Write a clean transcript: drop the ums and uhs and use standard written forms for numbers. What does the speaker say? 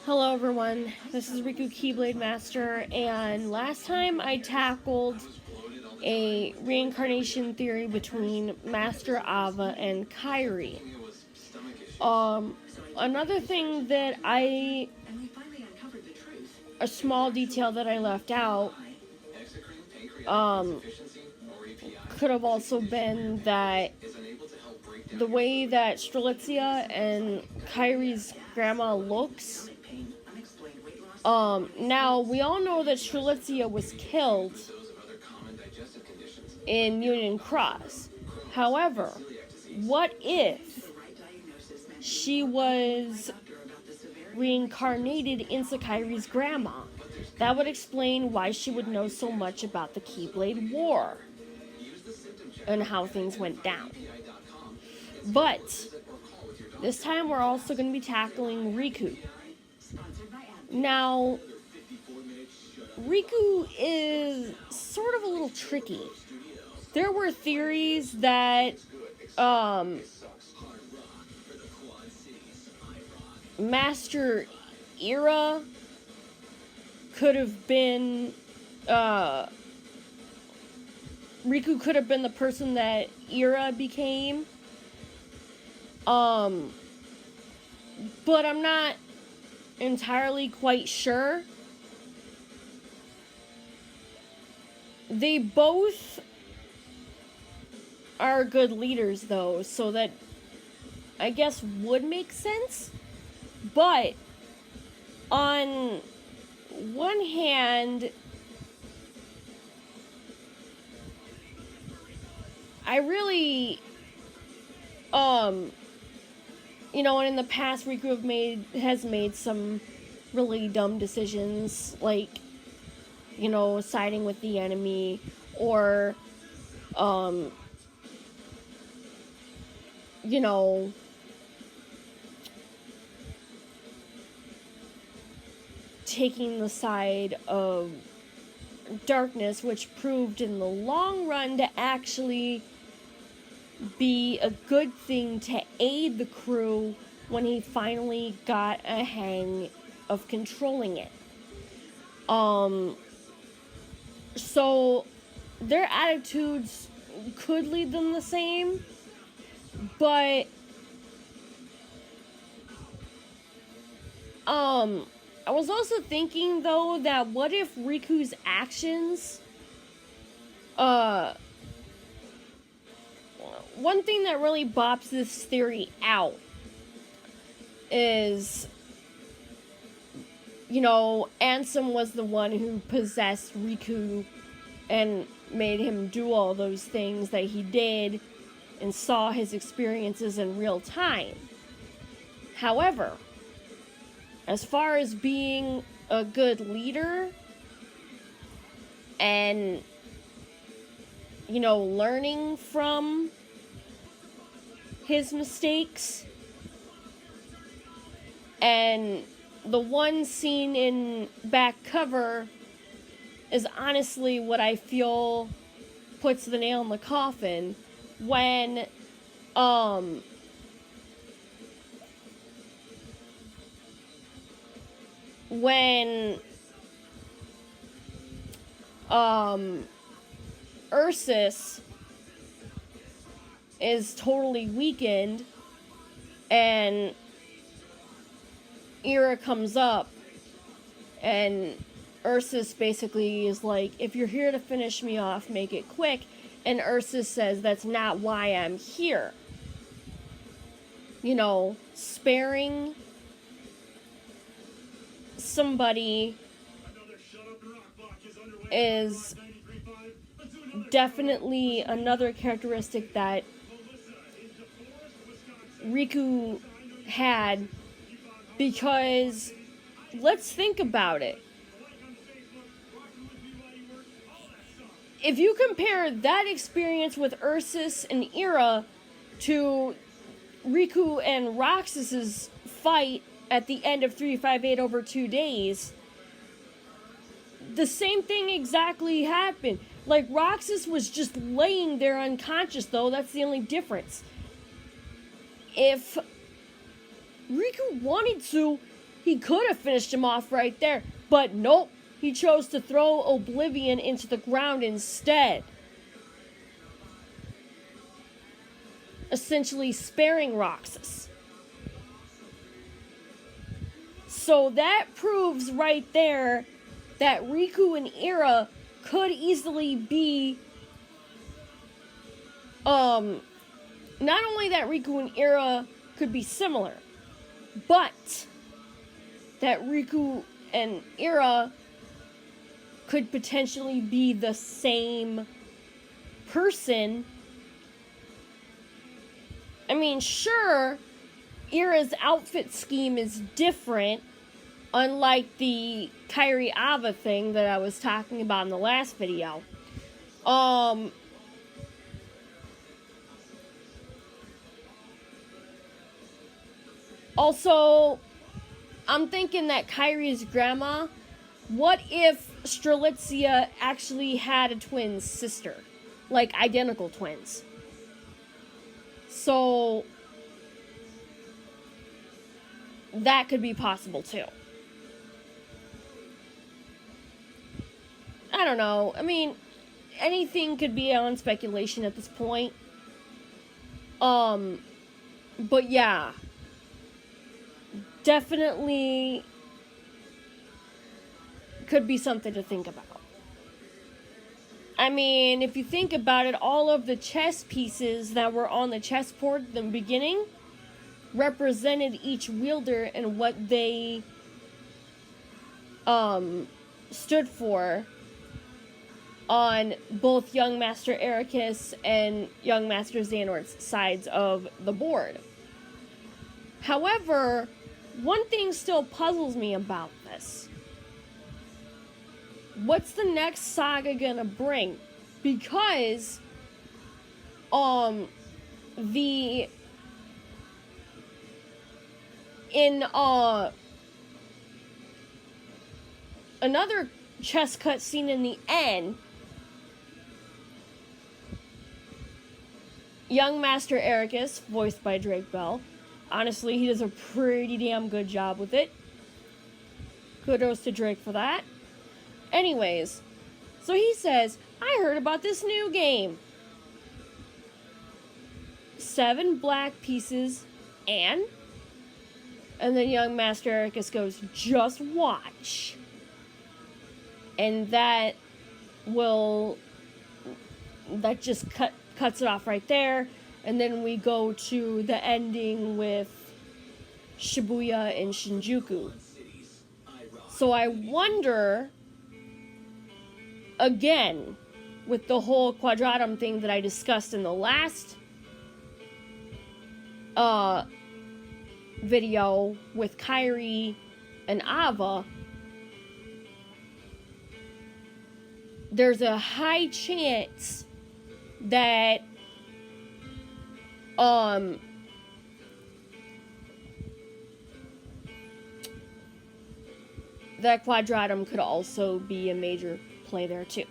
Hello everyone, this is Riku Keyblade Master, and last time I tackled a reincarnation theory between Master Ava and Kairi. Another thing that a small detail that I left out, could have also been that the way that Strelitzia and Kairi's grandma looks. Now, we all know that Strelitzia was killed in Union Cross. However, what if she was reincarnated into Kairi's grandma? That would explain why she would know so much about the Keyblade War and how things went down. But this time we're also going to be tackling Riku. Now, Riku is sort of a little tricky. There were theories that Master Ira could have been Riku could have been the person that Ira became. But I'm not entirely quite sure. They both are good leaders though, so that I guess would make sense. But on one hand, I really and in the past, Riku has made some really dumb decisions, like, siding with the enemy, or, taking the side of darkness, which proved in the long run to actually be a good thing to aid the crew when he finally got a hang of controlling it. So their attitudes could lead them the same, but I was also thinking though that what if Riku's actions one thing that really bops this theory out is, Ansem was the one who possessed Riku and made him do all those things that he did and saw his experiences in real time. However, as far as being a good leader and, learning from his mistakes, and the one scene in back cover is honestly what I feel puts the nail in the coffin when Ursus is totally weakened and Ira comes up and Ursus basically is like, if you're here to finish me off, make it quick. And Ursus says, that's not why I'm here. Sparing somebody is definitely another characteristic that Riku had, because let's think about it. If you compare that experience with Ursus and Ira to Riku and Roxas's fight at the end of 358 over 2 days, the same thing exactly happened. Like, Roxas was just laying there unconscious, though. That's the only difference. If Riku wanted to, he could have finished him off right there. But nope, he chose to throw Oblivion into the ground instead. Essentially sparing Roxas. So that proves right there that Riku and Ira could easily be, not only that Riku and Ira could be similar, but that Riku and Ira could potentially be the same person. I mean, sure, Ira's outfit scheme is different, unlike the Kairi Ava thing that I was talking about in the last video. Also, I'm thinking that Kairi's grandma, what if Strelitzia actually had a twin sister? Like, identical twins. So, that could be possible too. I don't know. I mean, anything could be on speculation at this point. But yeah. Definitely could be something to think about. I mean, if you think about it, all of the chess pieces that were on the chessboard at the beginning represented each wielder and what they stood for on both Young Master Ericus and Young Master Xehanort's sides of the board. However, one thing still puzzles me about this. What's the next saga gonna bring? Because another chess cutscene in the end, Young Master Ericus, voiced by Drake Bell, honestly, he does a pretty damn good job with it. Kudos to Drake for that. Anyways, so he says, I heard about this new game. 7 black pieces and then Young Master Ericus goes, just watch. And that just cuts it off right there. And then we go to the ending with Shibuya and Shinjuku. So I wonder, again, with the whole quadratum thing that I discussed in the last video with Kairi and Ava, there's a high chance that that quadratum could also be a major play there too.